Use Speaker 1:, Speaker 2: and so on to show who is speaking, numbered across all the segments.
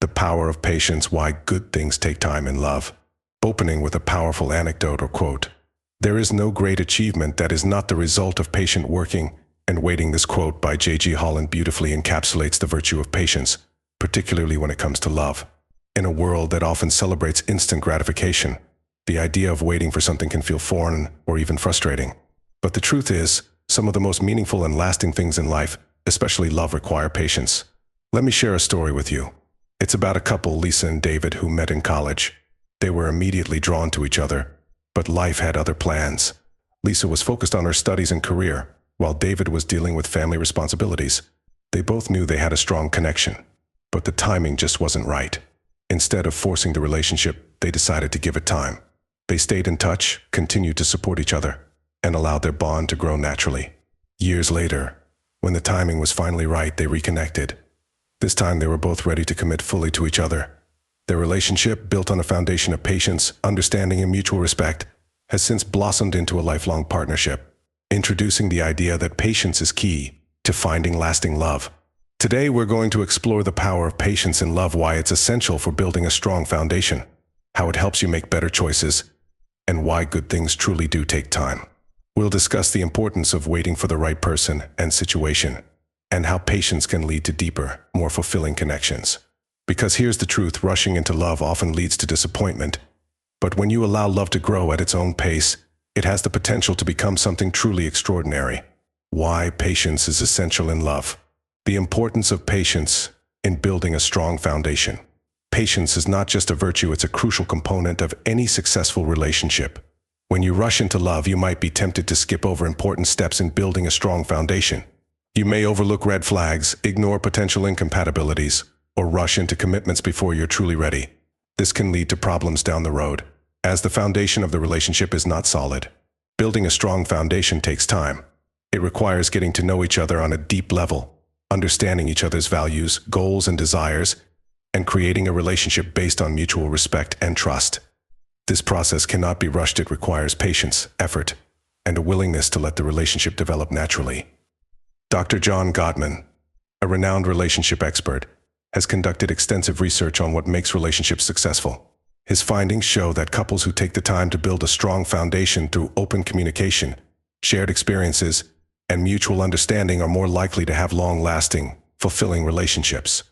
Speaker 1: The power of patience, why good things take time in love. Opening with a powerful anecdote or quote. There is no great achievement that is not the result of patient working and waiting. This quote by J.G. Holland beautifully encapsulates the virtue of patience, particularly when it comes to love. In a world that often celebrates instant gratification, the idea of waiting for something can feel foreign or even frustrating. But the truth is, some of the most meaningful and lasting things in life, especially love, require patience. Let me share a story with you. It's about a couple, Lisa and David, who met in college. They were immediately drawn to each other, but life had other plans. Lisa was focused on her studies and career, while David was dealing with family responsibilities. They both knew they had a strong connection, but the timing just wasn't right. Instead of forcing the relationship, they decided to give it time. They stayed in touch, continued to support each other, and allowed their bond to grow naturally. Years later, when the timing was finally right, they reconnected. This time they were both ready to commit fully to each other. Their relationship, built on a foundation of patience, understanding, and mutual respect, has since blossomed into a lifelong partnership, introducing the idea that patience is key to finding lasting love. Today we're going to explore the power of patience in love, why it's essential for building a strong foundation, how it helps you make better choices, and why good things truly do take time. We'll discuss the importance of waiting for the right person and situation, and how patience can lead to deeper, more fulfilling connections. Because here's the truth, rushing into love often leads to disappointment. But when you allow love to grow at its own pace, it has the potential to become something truly extraordinary. Why patience is essential in love. The importance of patience in building a strong foundation. Patience is not just a virtue, it's a crucial component of any successful relationship. When you rush into love, you might be tempted to skip over important steps in building a strong foundation. You may overlook red flags, ignore potential incompatibilities, or rush into commitments before you're truly ready. This can lead to problems down the road, as the foundation of the relationship is not solid. Building a strong foundation takes time. It requires getting to know each other on a deep level, understanding each other's values, goals, and desires, and creating a relationship based on mutual respect and trust. This process cannot be rushed. It requires patience, effort, and a willingness to let the relationship develop naturally. Dr. John Gottman, a renowned relationship expert, has conducted extensive research on what makes relationships successful. His findings show that couples who take the time to build a strong foundation through open communication, shared experiences, and mutual understanding are more likely to have long-lasting, fulfilling relationships.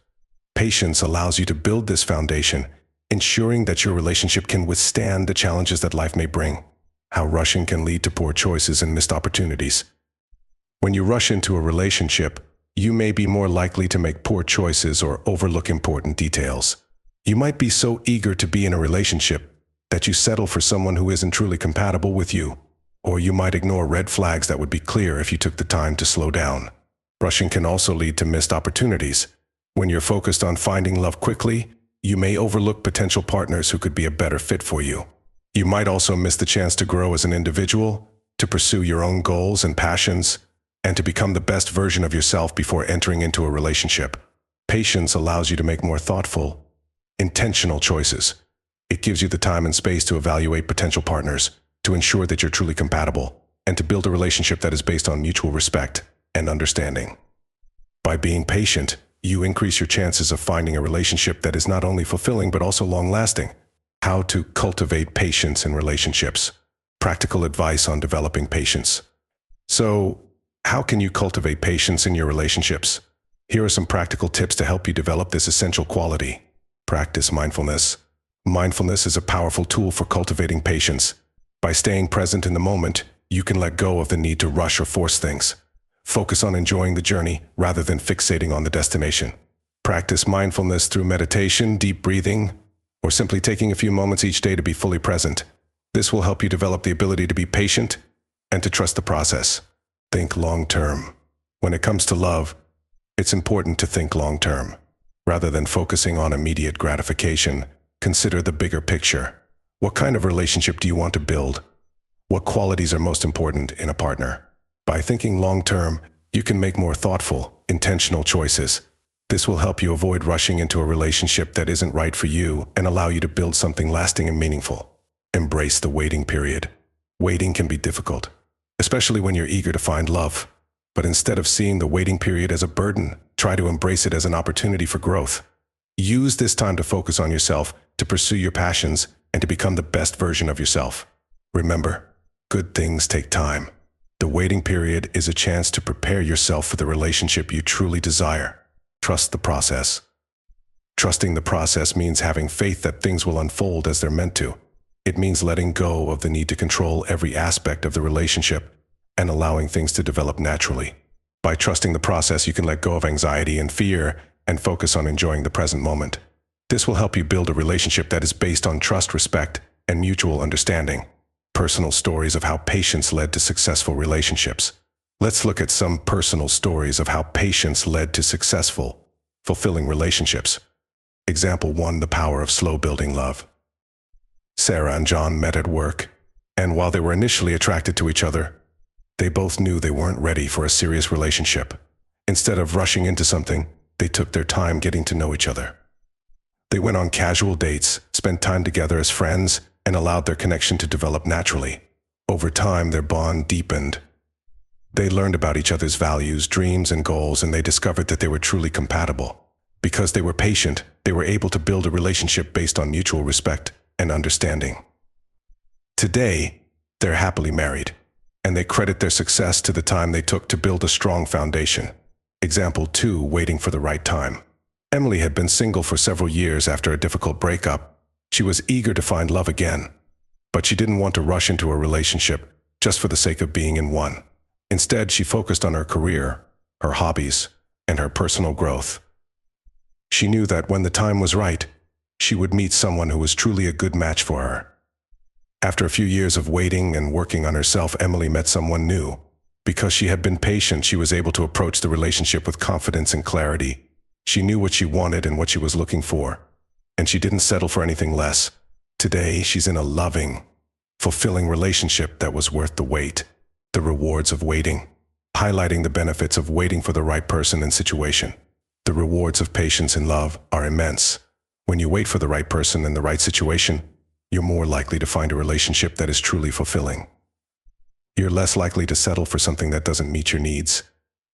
Speaker 1: Patience allows you to build this foundation, ensuring that your relationship can withstand the challenges that life may bring. How rushing can lead to poor choices and missed opportunities. When you rush into a relationship, you may be more likely to make poor choices or overlook important details. You might be so eager to be in a relationship that you settle for someone who isn't truly compatible with you, or you might ignore red flags that would be clear if you took the time to slow down. Rushing can also lead to missed opportunities. When you're focused on finding love quickly, you may overlook potential partners who could be a better fit for you. You might also miss the chance to grow as an individual, to pursue your own goals and passions, and to become the best version of yourself before entering into a relationship. Patience allows you to make more thoughtful, intentional choices. It gives you the time and space to evaluate potential partners, to ensure that you're truly compatible, and to build a relationship that is based on mutual respect and understanding. By being patient, you increase your chances of finding a relationship that is not only fulfilling but also long-lasting. How to cultivate patience in relationships. Practical advice on developing patience. So, how can you cultivate patience in your relationships? Here are some practical tips to help you develop this essential quality. Practice mindfulness. Mindfulness is a powerful tool for cultivating patience. By staying present in the moment, you can let go of the need to rush or force things. Focus on enjoying the journey rather than fixating on the destination. Practice mindfulness through meditation, deep breathing, or simply taking a few moments each day to be fully present. This will help you develop the ability to be patient and to trust the process. Think long-term. When it comes to love, it's important to think long-term. Rather than focusing on immediate gratification, consider the bigger picture. What kind of relationship do you want to build? What qualities are most important in a partner? By thinking long-term, you can make more thoughtful, intentional choices. This will help you avoid rushing into a relationship that isn't right for you and allow you to build something lasting and meaningful. Embrace the waiting period. Waiting can be difficult, especially when you're eager to find love. But instead of seeing the waiting period as a burden, try to embrace it as an opportunity for growth. Use this time to focus on yourself, to pursue your passions, and to become the best version of yourself. Remember, good things take time. The waiting period is a chance to prepare yourself for the relationship you truly desire. Trust the process. Trusting the process means having faith that things will unfold as they're meant to. It means letting go of the need to control every aspect of the relationship and allowing things to develop naturally. By trusting the process, you can let go of anxiety and fear and focus on enjoying the present moment. This will help you build a relationship that is based on trust, respect, and mutual understanding. Personal stories of how patience led to successful relationships. Let's look at some personal stories of how patience led to successful, fulfilling relationships. Example 1. The power of slow building love. Sarah and John met at work, and while they were initially attracted to each other, they both knew they weren't ready for a serious relationship. Instead of rushing into something, they took their time getting to know each other. They went on casual dates, spent time together as friends, and allowed their connection to develop naturally. Over time, their bond deepened. They learned about each other's values, dreams, and goals, and they discovered that they were truly compatible. Because they were patient, they were able to build a relationship based on mutual respect and understanding. Today, they're happily married, and they credit their success to the time they took to build a strong foundation. Example 2. Waiting for the right time. Emily had been single for several years after a difficult breakup. She was eager to find love again, but she didn't want to rush into a relationship just for the sake of being in one. Instead, she focused on her career, her hobbies, and her personal growth. She knew that when the time was right, she would meet someone who was truly a good match for her. After a few years of waiting and working on herself, Emily met someone new. Because she had been patient, she was able to approach the relationship with confidence and clarity. She knew what she wanted and what she was looking for, and she didn't settle for anything less. Today, she's in a loving, fulfilling relationship that was worth the wait. The rewards of waiting. Highlighting the benefits of waiting for the right person and situation. The rewards of patience in love are immense. When you wait for the right person and the right situation, you're more likely to find a relationship that is truly fulfilling. You're less likely to settle for something that doesn't meet your needs,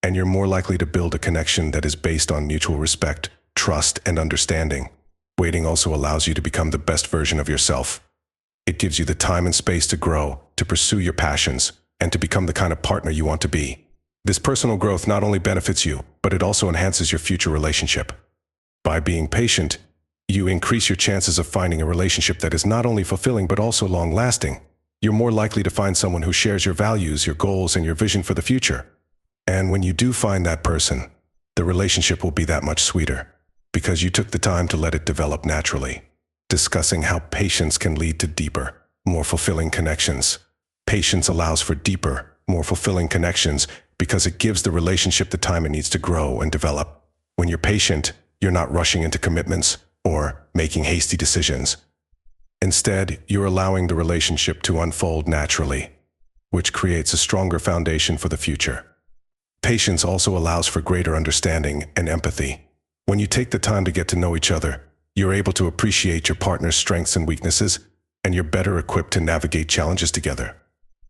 Speaker 1: and you're more likely to build a connection that is based on mutual respect, trust, and understanding. Waiting also allows you to become the best version of yourself. It gives you the time and space to grow, to pursue your passions, and to become the kind of partner you want to be. This personal growth not only benefits you, but it also enhances your future relationship. By being patient, you increase your chances of finding a relationship that is not only fulfilling but also long-lasting. You're more likely to find someone who shares your values, your goals, and your vision for the future. And when you do find that person, the relationship will be that much sweeter, because you took the time to let it develop naturally. Discussing how patience can lead to deeper, more fulfilling connections. Patience allows for deeper, more fulfilling connections because it gives the relationship the time it needs to grow and develop. When you're patient, you're not rushing into commitments or making hasty decisions. Instead, you're allowing the relationship to unfold naturally, which creates a stronger foundation for the future. Patience also allows for greater understanding and empathy. When you take the time to get to know each other, you're able to appreciate your partner's strengths and weaknesses, and you're better equipped to navigate challenges together.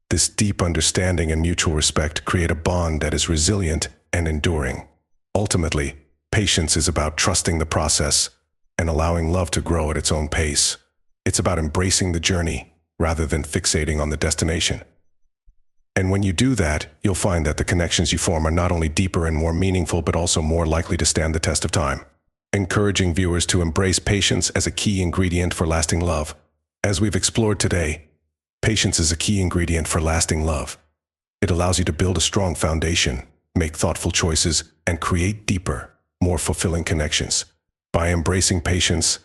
Speaker 1: This deep understanding and mutual respect create a bond that is resilient and enduring. Ultimately, patience is about trusting the process and allowing love to grow at its own pace. It's about embracing the journey rather than fixating on the destination. And when you do that, you'll find that the connections you form are not only deeper and more meaningful, but also more likely to stand the test of time. Encouraging viewers to embrace patience as a key ingredient for lasting love. As we've explored today, patience is a key ingredient for lasting love. It allows you to build a strong foundation, make thoughtful choices, and create deeper, more fulfilling connections. By embracing patience,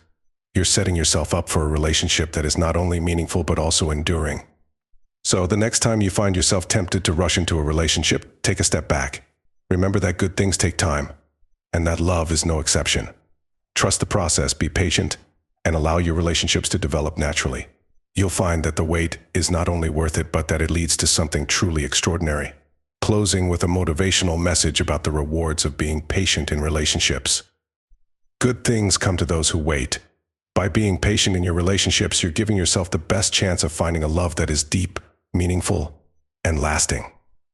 Speaker 1: you're setting yourself up for a relationship that is not only meaningful but also enduring. So the next time you find yourself tempted to rush into a relationship, take a step back. Remember that good things take time, and that love is no exception. Trust the process, be patient, and allow your relationships to develop naturally. You'll find that the wait is not only worth it, but that it leads to something truly extraordinary. Closing with a motivational message about the rewards of being patient in relationships. Good things come to those who wait. By being patient in your relationships, you're giving yourself the best chance of finding a love that is deep, meaningful, and lasting.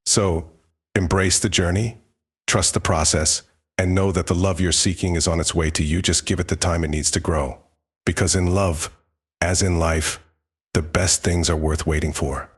Speaker 1: So, embrace the journey, trust the process, And know that the love you're seeking is on its way to you. Just give it the time it needs to grow. Because in love, as in life, the best things are worth waiting for.